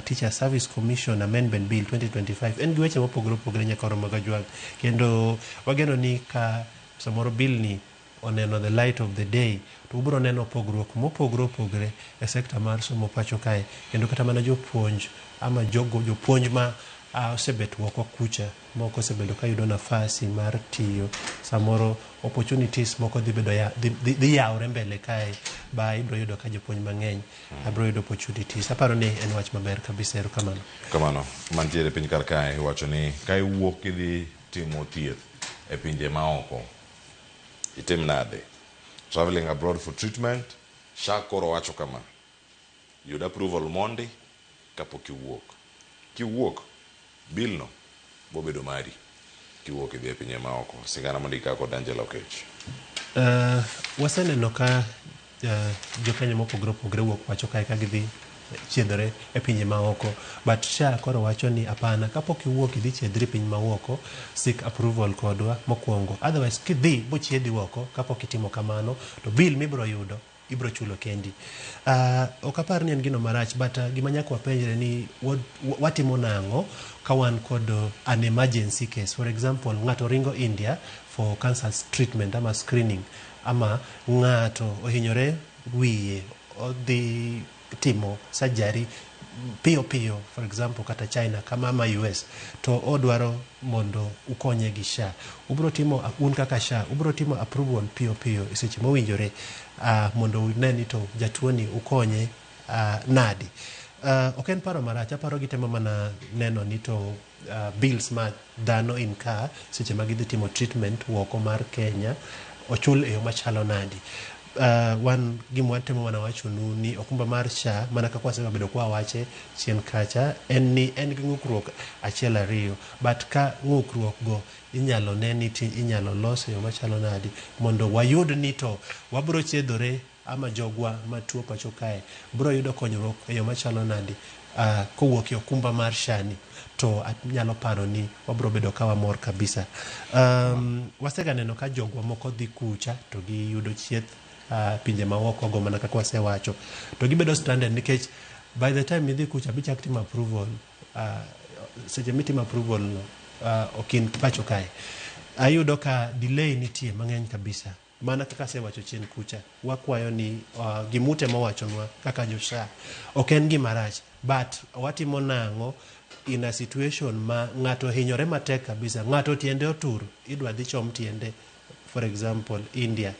Teacher Service Commission Amendment Bill 2025 en gi weche mopogore opogore Nyakoro Magjwang', kendo wageno ni ka samoro bill ni oneno the light of the day to ubro neno pogruok mopogre opogre e sekta mar somo pacho kae kendo kata mana jopuonj ama jopuonj ma osebet woko kucha moko osebedo ka yudo nafasi mar tiyo samoro opportunities moko dhi yawre mbele kae ba ibro yudo ka jopuonj mang'eny abro yudo opportunities. Aparo ni en wach maber kabisa. Kamano mantiere piny kar kae wacho ni ka iwuok idhi timo thieth e pinje maoko itim nade? Traveling abroad for treatment. SHA koro wacho kama, yud approval mondi kapok kiwuok bill no bobedo mari kiwuok idhi e pinje maoko. Sigana mondika kod Angela Okech. Waseneno ka jokenya mopogre opogre wuok pacho kae ka gidhi chiedhore e pinje maoko, but SHA koro wacho ni apana, kapok iwuok idhi chiedhri piny maoko, seek approval kodwa mokwongo, otherwise kidhi bochiedhi woko kapok itimo kamano to bill mibro yudo ibro chulo kendi. Ok apar ni en gino marach, but gima nyaka wapenjre ni watimo nang'o ka wan kod an emergency case. For example, ng'ato ringo India for cancer treatment ama screening, ama ng'ato ohinyore wiye odhi timo surgery piyo, for example kata China kama ama US, to odwaro mondo ukonye gi SHA. Ubro timo un kaka SHA ubro timo approval piyo e seche mowinjore mondo uneni to jatuoni ukonye nadi. Ok en paro marach, aparo gitemo mana neno ni to bills ma dhano incur seche ma gidhi timo treatment woko mar Kenya ochul e yo machalo nadi. Wan gima watemo mana wachonu ni okumba mar SHA mana kaka wasebedo kwa wache chien kacha en gi ng'ukruok achiel ariyo, but ka ng'ukruok go inyalo neni ti inyalo los e yo machalo nadi mondo wayud ni to wabro chiedhore ama jogwa matuo pacho kae bro yudo konyruok e yo machalo nadi kowuok e okumba mar SHA ni, to nyalo paro ni wabro bedo ka wamor kabisa. Wasega neno ka jogwa moko dhi kucha to giyudo chieth pinje maoko go mana kaka wasewacho to gibedo stranded nikech by the time idhi kucha bichak timo approval seche mitimo approval no okin pacho kae ayudo ka delay nitie mang'eny kabisa mana kaka sewacho chien kucha. Wakwayo ni gimute mowachonwa kaka jo SHA ok en gima rach, but watimo nang'o in a situation ma ng'ato hinyore matek kabisa, ng'ato tiende otur, idwa dhi chom tiende, for example India,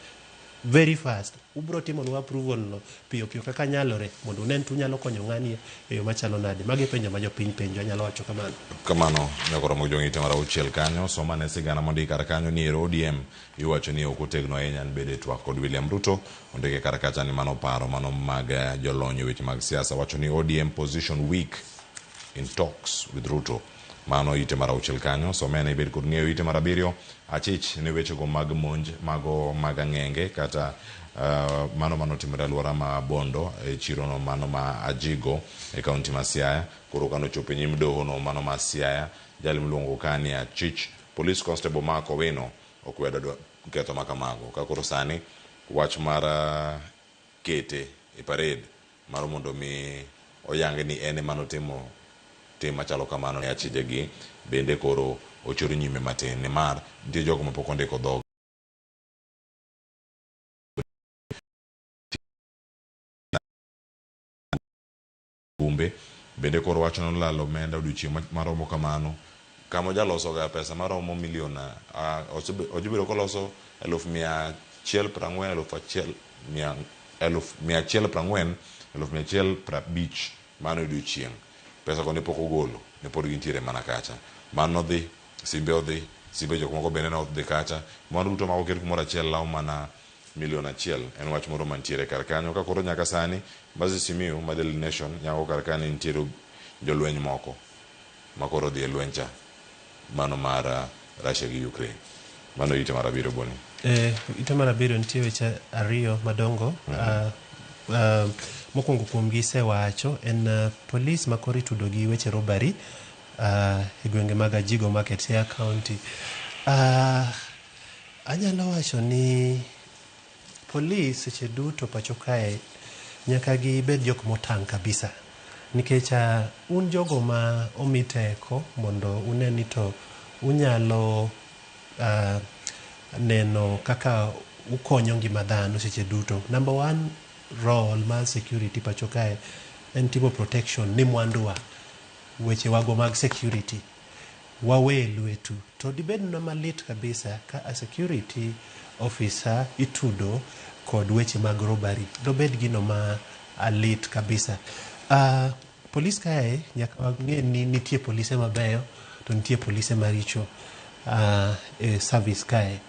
very fast ubro timo no approval no piyo kaka nyalore mondo unen tu nyalo konyo ng'ani e yo machalo nade. Magi penjo ma jopiny penjo, anyalo wacho kamano. Nyakoro mojong'ite mar auchiel kanyo somane sigana mondi kar kanyo ni ODM iwacho ni ok otegno ahinya bede twak kod William Ruto, ondike kar kacha ni mano paro mano mag jolony weche mag siasa, wacho ni ODM position weak in talks with Ruto. Mano ite mar auchiel kanyo somene ibed kod ng'eyo ite mar abiriyo achich ne weche go mag monj mago mag ang'enge kata mano timore alwora ma Bondo e chiro no mano ma Ajigo e kaunti ma Siaya. Koro kano chopo nyim doho no mano ma Siaya, jali miluongo kani Achich police constable Mark Owino okwedo ketho makamago. Ka koro sani wach mar kete e parade mar mondo mi oyang ni ene mano timo tim machalo kamano ne achije gi bende koro ochoro nyime matin ni mar nitie jogo mapok ondiko dhog bumbe bende koro wacho no lalo omenda odiochieng' maromo kamano kama jaloso ga pesa maromo milion ojibedo koloso 1,140,150 mano odiochieng'. Pesa ko ne pok ogolo, ne pod gintiere mana kacha. Mano dhi, simbe odhi, simbe jok moko bende ne odhi kacha. Mano duto ma oket kumoro achiel law mana milion achiel. En wach moro mantiere kar kanyo. Ka koro nyaka sani, Mbazi Simiyu, Daily Nation, nyako kar kanyo nitiere jolweny moko ma koro dhi e lwencha mano mar Russia gi Ukraine. Mano ite mar abiriyo boni. Ite mar abiriyo nitie weche ariyo madongo. Mokwongo kuom gi sewacho en police ma koro itudo gi weche robbery e gwenge mag Ajigo Market, Siaya County. Anyalo wacho ni police seche duto pacho kae nyaka gibed jok motang' kabisa, nikech un jogo ma omi teko mondo uneni to unyalo neno kaka ukonyo ngima dhano seche duto. Number one role mar security pacho kae en timo protection ni mwanduwa, weche wago mag security wawe lwetu. To dibed na malit kabisa ka a security officer itudo kod weche mag robbery. Dobed gino ma alit kabisa. Polis kae nyaka wang'e ni nitie polise mabeyo to nitie polise maricho e service kae.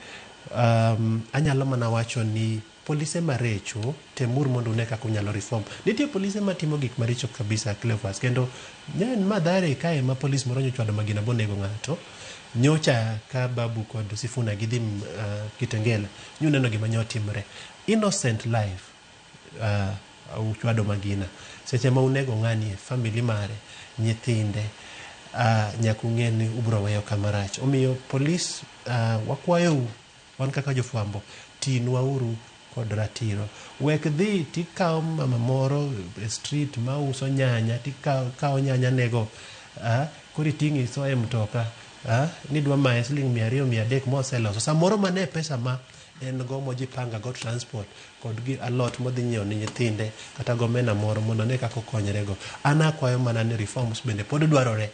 Anyalo mana wacho ni polise marecho temur mondo une kaka unyalo reform. Nitie polise matimo gik maricho kabisa Cleophas, kendo nyen madhare kae ma polis moro nyochwado magina bonego ng'ato. Nyocha ka Babu kod Sifuna gidhi Kitengela, nyuneno gima nyotimre. Innocent life uchwado magina. Seche ma unego ng'ani family mare, nyithinde, nyaku ng'eni ubro weyo kamarach. Omiyo polis wakwayo wan kaka jofwambo tinwa uru kod ratiro. Wek dhi tikao mama moro street ma uso nyanya, tikao nyanya nego kuri tingi so e mtoka, ni dwa mae siling 200-300 moseloso. Samoro mane pesa ma en go mojipanga go transport kod gi alot modhi nyiewo ni nyithinde kata gomena moro mondo ne kako konyre go. Ana kwayo mana ni reforms bende pod dwarore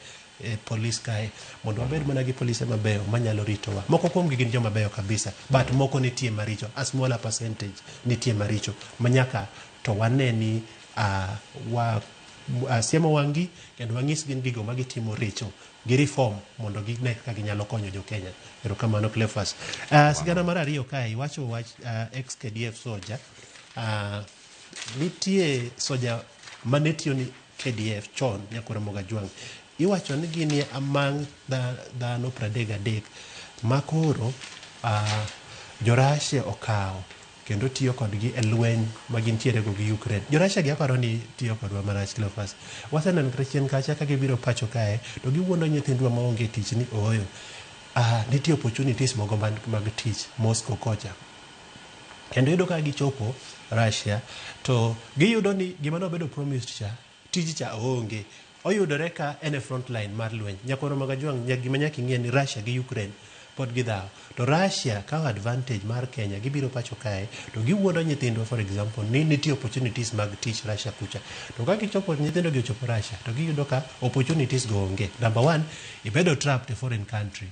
police kae mondo wabed mana gi polise mabeyo manyalo ritowa. Moko kuom gi gin joma beyo kabisa, but moko nitie maricho, a smaller percentage nitie maricho manyaka to waneni siemo wangi kendo wang'is gin gigo magitimo richo gi reform mondo gine kaka ginyalo konyo jo Kenya. Erokamano Cleophas. Sigana mar ariyo kae iwacho wach ex-KDF soja. Nitie soja manetiyo ni KDF chon nyakore Mogajwang'. Iwacho ni gini among dhano 33 makoro jo Russia okawo kendo tiyo kodgi e lweny magintiere go gi Ukraine. Jo Russia gi aparo ni tiyo kodwa marach Cleophas. Waseneno Christian kacha ka gibiro pacho kae to giwuondo nyithindwa maonge tich ni oyo nitie opportunities mogo mag tich Moscow kocha. Kendo yudo ka gichopo Russia to giyudo ni gima nobedo promised cha tiji cha onge. Oyudore ka en front line mar lweny. Nyakoro Mogajwang' gima nyaka ing'e ni Russia gi Ukraine pod gidhaw. To Russia kawo advantage mar Kenya, gibiro pacho kae to giwuondo nyithindwa for example ni nitie opportunities mag tich Russia kucha. To ka gichopo nyithindo gi ochopo Russia to giyudo ka opportunities go onge. Number one, ibedo trapped a foreign country.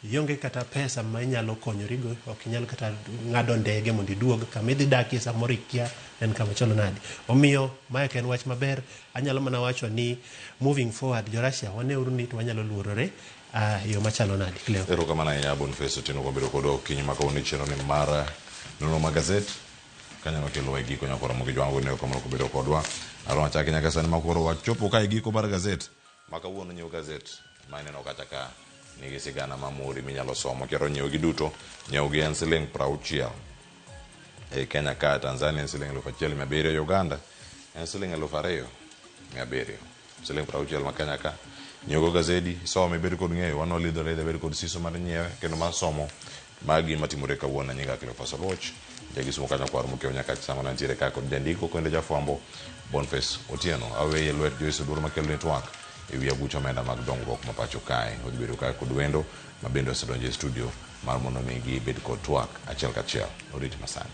Ionge kata pesa ma inyalo konyori go, ok inyal kata ng'ado ndege mondo iduog kama idhi dakie samoro ikia en kama chalo nadi. Omiyo mae en wach maber. Anyalo mana wacho ni moving forward jo Russia waneuru ni to wanyalo luorore yo machalo nadi Cleo. Erokamano ahinya Boniface Otieno kuom bedo kodwa okinyi ma kawuono chenro ni mar nonro mag gazet kanyalo kelo e giko nyakoro Mogajwang' ne kamano kubedo kodwa. Alwa chake nyaka sani makoro wachopo ka e giko mar gazet ma kawuono nyiew gazet ma ineno kacha ka nigi sigana mamori minyalo somo. Kero nyiew gi duto, nyiew gi en siling 60 e Kenya ka, Tanzania en siling 1,700, Uganda en siling 2,700. Siling 60 ma Kenya ka. Nyiew go gazeti, some bed kod ng'eyo, wano lidhore bed kod siso mar nyiewe kendo mar somo magi matimore kawuono. Nyinga Cleophas Oloch, jagisomo kanyo kwar mokiew nyaka sama nantiere ka kod jandiko kendo jafwambo Boniface Otieno. Aweye lwet Joyce Oduro makelo network e wi abucho omenda mag dongruok ma pacho kae. Odhi bedo kae kod wendo ma bende osedonjo e studio mar mondo mi gibed kod twak achiel kachiel. Orit masani.